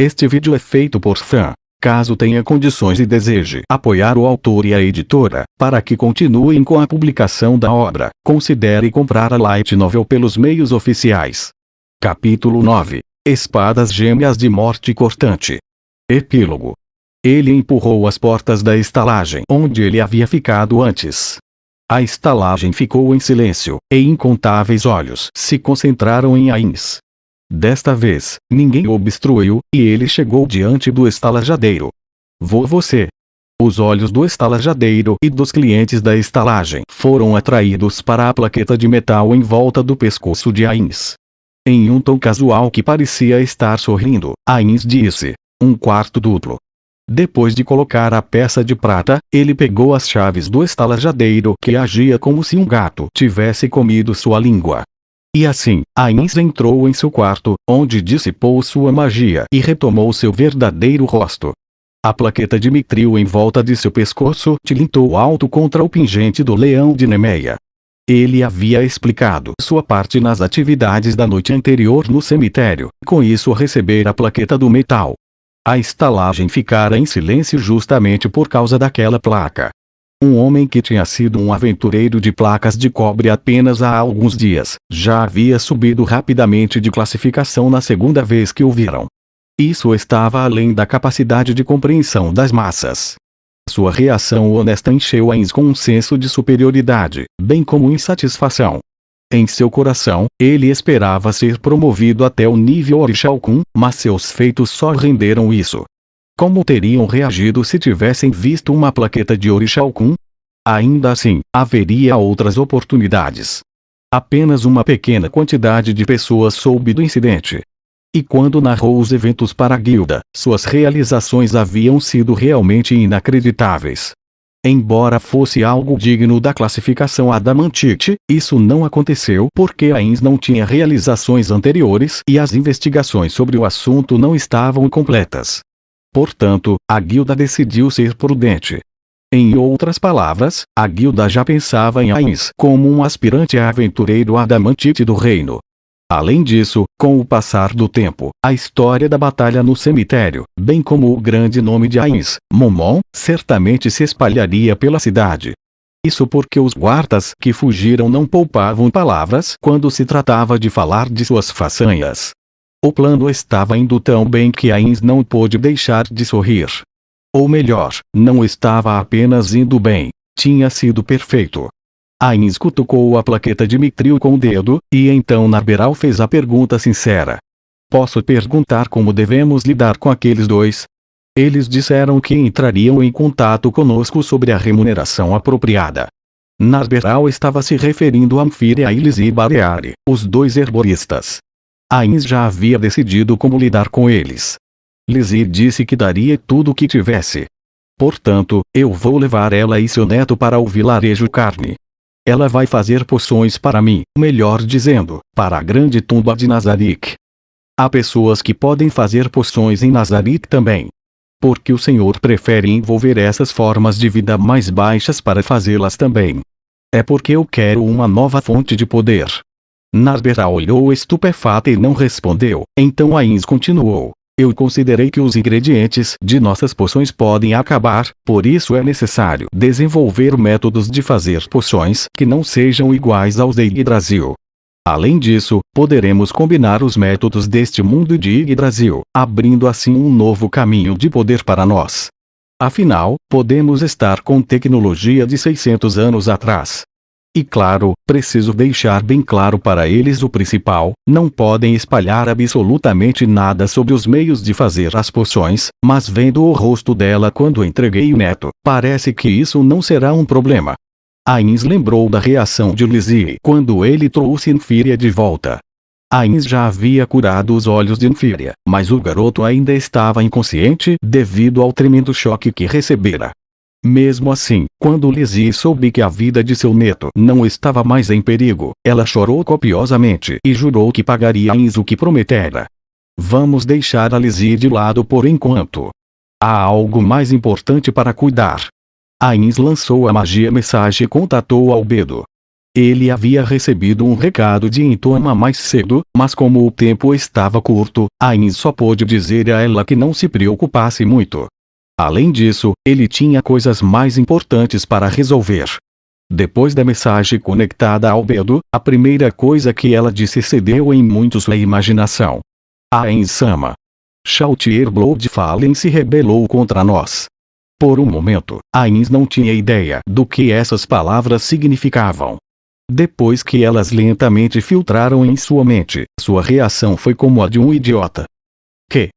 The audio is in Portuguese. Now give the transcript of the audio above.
Este vídeo é feito por fã. Caso tenha condições e deseje apoiar o autor e a editora, para que continuem com a publicação da obra, considere comprar a Light Novel pelos meios oficiais. Capítulo 9. Espadas Gêmeas de Morte Cortante. Epílogo. Ele empurrou as portas da estalagem onde ele havia ficado antes. A estalagem ficou em silêncio, e incontáveis olhos se concentraram em Ainz. Desta vez, ninguém o obstruiu, e ele chegou diante do estalajadeiro. Você. Os olhos do estalajadeiro e dos clientes da estalagem foram atraídos para a plaqueta de metal em volta do pescoço de Ainz. Em um tom casual que parecia estar sorrindo, Ainz disse: "Um quarto duplo." Depois de colocar a peça de prata, ele pegou as chaves do estalajadeiro que agia como se um gato tivesse comido sua língua. E assim, Ainz entrou em seu quarto, onde dissipou sua magia e retomou seu verdadeiro rosto. A plaqueta de mitril em volta de seu pescoço tilintou alto contra o pingente do leão de Nemeia. Ele havia explicado sua parte nas atividades da noite anterior no cemitério, com isso receber a plaqueta do metal. A estalagem ficara em silêncio justamente por causa daquela placa. Um homem que tinha sido um aventureiro de placas de cobre apenas há alguns dias, já havia subido rapidamente de classificação na segunda vez que o viram. Isso estava além da capacidade de compreensão das massas. Sua reação honesta encheu Ainz com um senso de superioridade, bem como insatisfação. Em seu coração, ele esperava ser promovido até o nível Orixalcum, mas seus feitos só renderam isso. Como teriam reagido se tivessem visto uma plaqueta de Orixalcum? Ainda assim, haveria outras oportunidades. Apenas uma pequena quantidade de pessoas soube do incidente. E quando narrou os eventos para a guilda, suas realizações haviam sido realmente inacreditáveis. Embora fosse algo digno da classificação Adamantite, isso não aconteceu porque Ainz não tinha realizações anteriores e as investigações sobre o assunto não estavam completas. Portanto, a guilda decidiu ser prudente. Em outras palavras, a guilda já pensava em Ainz como um aspirante a aventureiro adamantite do reino. Além disso, com o passar do tempo, a história da batalha no cemitério, bem como o grande nome de Ainz, Momon, certamente se espalharia pela cidade. Isso porque os guardas que fugiram não poupavam palavras quando se tratava de falar de suas façanhas. O plano estava indo tão bem que Ainz não pôde deixar de sorrir. Ou melhor, não estava apenas indo bem, tinha sido perfeito. Ainz cutucou a plaqueta de mitril com o dedo, e então Narberal fez a pergunta sincera. "Posso perguntar como devemos lidar com aqueles dois?" Eles disseram que entrariam em contato conosco sobre a remuneração apropriada. Narberal estava se referindo a Anfíria e Lizzie Bareari, os dois herboristas. Ainz já havia decidido como lidar com eles. Lizzie disse que daria tudo o que tivesse. "Portanto, eu vou levar ela e seu neto para o vilarejo Carne. Ela vai fazer poções para mim, melhor dizendo, para a grande tumba de Nazarick. Há pessoas que podem fazer poções em Nazarick também. Porque o Senhor prefere envolver essas formas de vida mais baixas para fazê-las também. É porque eu quero uma nova fonte de poder." Narberal olhou estupefata e não respondeu, então Ainz continuou. "Eu considerei que os ingredientes de nossas poções podem acabar, por isso é necessário desenvolver métodos de fazer poções que não sejam iguais aos de Yggdrasil. Além disso, poderemos combinar os métodos deste mundo de Yggdrasil, abrindo assim um novo caminho de poder para nós. Afinal, podemos estar com tecnologia de 600 anos atrás. E claro, preciso deixar bem claro para eles o principal: não podem espalhar absolutamente nada sobre os meios de fazer as poções, mas vendo o rosto dela quando entreguei o neto, parece que isso não será um problema." Ainz lembrou da reação de Lizzie quando ele trouxe Anfíria de volta. Ainz já havia curado os olhos de Anfíria, mas o garoto ainda estava inconsciente devido ao tremendo choque que recebera. Mesmo assim, quando Lizzie soube que a vida de seu neto não estava mais em perigo, ela chorou copiosamente e jurou que pagaria a Ainz o que prometera. Vamos deixar a Lizzie de lado por enquanto. Há algo mais importante para cuidar. Ainz lançou a magia mensagem e contatou Albedo. Ele havia recebido um recado de Intoma mais cedo, mas como o tempo estava curto, Ain só pôde dizer a ela que não se preocupasse muito. Além disso, ele tinha coisas mais importantes para resolver. Depois da mensagem conectada ao Bedo, a primeira coisa que ela disse cedeu em muitos a imaginação. Ain-sama. Shoutier Bloodfallen se rebelou contra nós. Por um momento, Ain não tinha ideia do que essas palavras significavam. Depois que elas lentamente filtraram em sua mente, sua reação foi como a de um idiota. Que?